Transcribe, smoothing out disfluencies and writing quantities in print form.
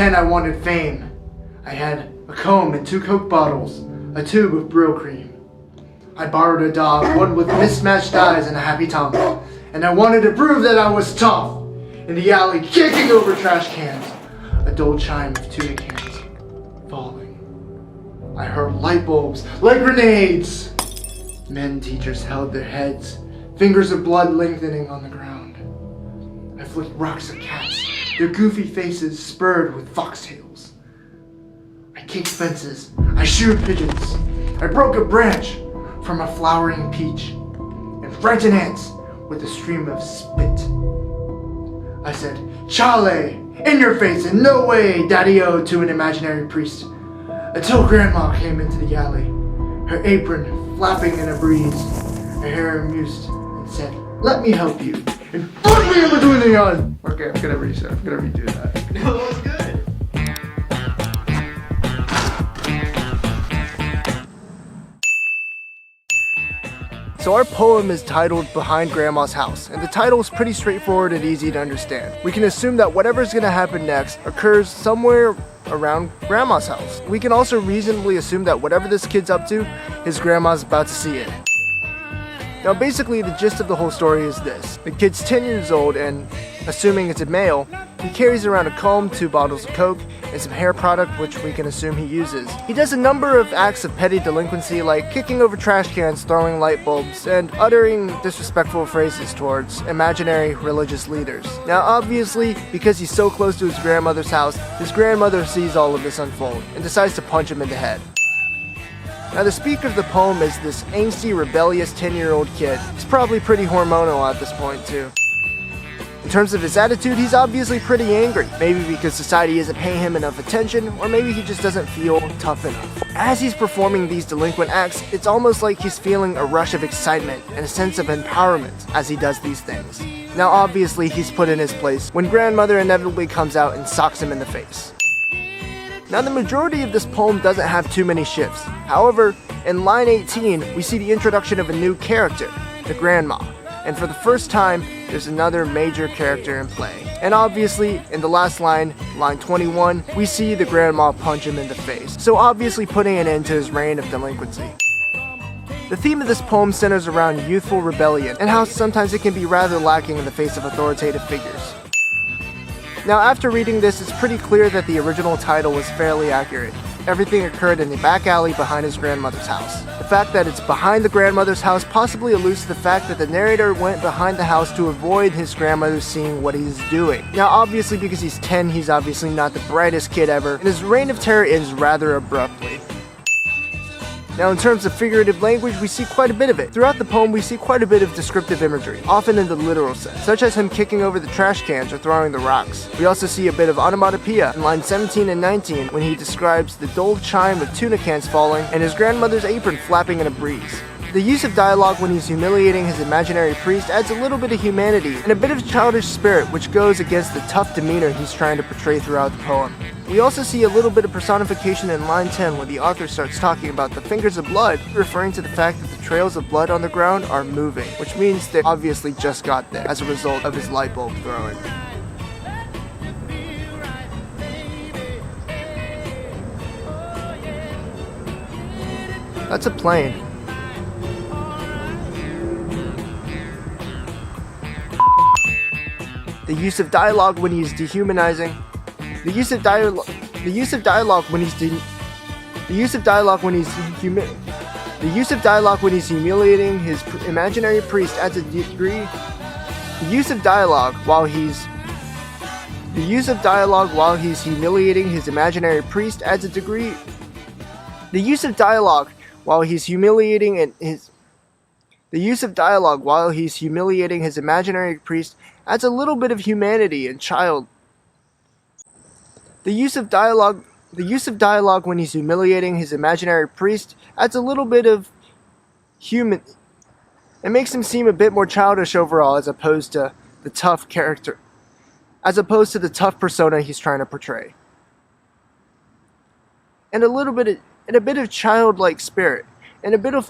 10 I wanted fame. I had a comb and 2 Coke bottles, a tube of Brill cream. I borrowed a dog, one with mismatched eyes and a happy tongue, and I wanted to prove that I was tough. In the alley, kicking over trash cans, a dull chime of tuna cans falling. I heard light bulbs like grenades. Men teachers held their heads, fingers of blood lengthening on the ground. I flicked rocks at cats, their goofy faces spurred with foxtails. I kicked fences, I shooed pigeons, I broke a branch from a flowering peach, and frightened ants with a stream of spit. I said, "Chale, in your face, in no way, daddy-o," to an imaginary priest, until Grandma came into the alley, her apron flapping in a breeze, her hair amused, and said, "Let me help you," and put me in between the eyes. Okay, I'm gonna redo that. No, that was good. So our poem is titled Behind Grandma's House, and the title is pretty straightforward and easy to understand. We can assume that whatever's going to happen next occurs somewhere around Grandma's house. We can also reasonably assume that whatever this kid's up to, his grandma's about to see it. Now basically the gist of the whole story is this. The kid's 10 years old and, assuming it's a male, he carries around a comb, 2 bottles of Coke, and some hair product which we can assume he uses. He does a number of acts of petty delinquency like kicking over trash cans, throwing light bulbs, and uttering disrespectful phrases towards imaginary religious leaders. Now obviously, because he's so close to his grandmother's house, his grandmother sees all of this unfold and decides to punch him in the head. Now the speaker of the poem is this angsty, rebellious 10-year-old kid. He's probably pretty hormonal at this point too. In terms of his attitude, he's obviously pretty angry. Maybe because society isn't paying him enough attention, or maybe he just doesn't feel tough enough. As he's performing these delinquent acts, it's almost like he's feeling a rush of excitement and a sense of empowerment as he does these things. Now obviously he's put in his place when grandmother inevitably comes out and socks him in the face. Now the majority of this poem doesn't have too many shifts. However, in line 18, we see the introduction of a new character, the grandma. And for the first time, there's another major character in play. And obviously, in the last line, line 21, we see the grandma punch him in the face. So obviously putting an end to his reign of delinquency. The theme of this poem centers around youthful rebellion and how sometimes it can be rather lacking in the face of authoritative figures. Now after reading this, it's pretty clear that the original title was fairly accurate. Everything occurred in the back alley behind his grandmother's house. The fact that it's behind the grandmother's house possibly alludes to the fact that the narrator went behind the house to avoid his grandmother seeing what he's doing. Now obviously because he's 10, he's obviously not the brightest kid ever, and his reign of terror ends rather abruptly. Now in terms of figurative language, we see quite a bit of it. Throughout the poem, we see quite a bit of descriptive imagery, often in the literal sense, such as him kicking over the trash cans or throwing the rocks. We also see a bit of onomatopoeia in lines 17 and 19 when he describes the dull chime of tuna cans falling and his grandmother's apron flapping in a breeze. The use of dialogue when he's humiliating his imaginary priest adds a little bit of humanity and a bit of childish spirit which goes against the tough demeanor he's trying to portray throughout the poem. We also see a little bit of personification in line 10 when the author starts talking about the fingers of blood, referring to the fact that the trails of blood on the ground are moving, which means they obviously just got there as a result of his light bulb throwing. That's a plane. The use of dialogue when he's dehumanizing. The use of dialogue when he's humiliating his imaginary priest adds a degree. The use of dialogue while he's humiliating his imaginary priest adds a degree. The use of dialogue while he's humiliating his imaginary priest adds a little bit of humanity and child. The use of dialogue when he's humiliating his imaginary priest adds a little bit of human. It makes him seem a bit more childish overall as opposed to the tough persona he's trying to portray. And a bit of childlike spirit. And a bit of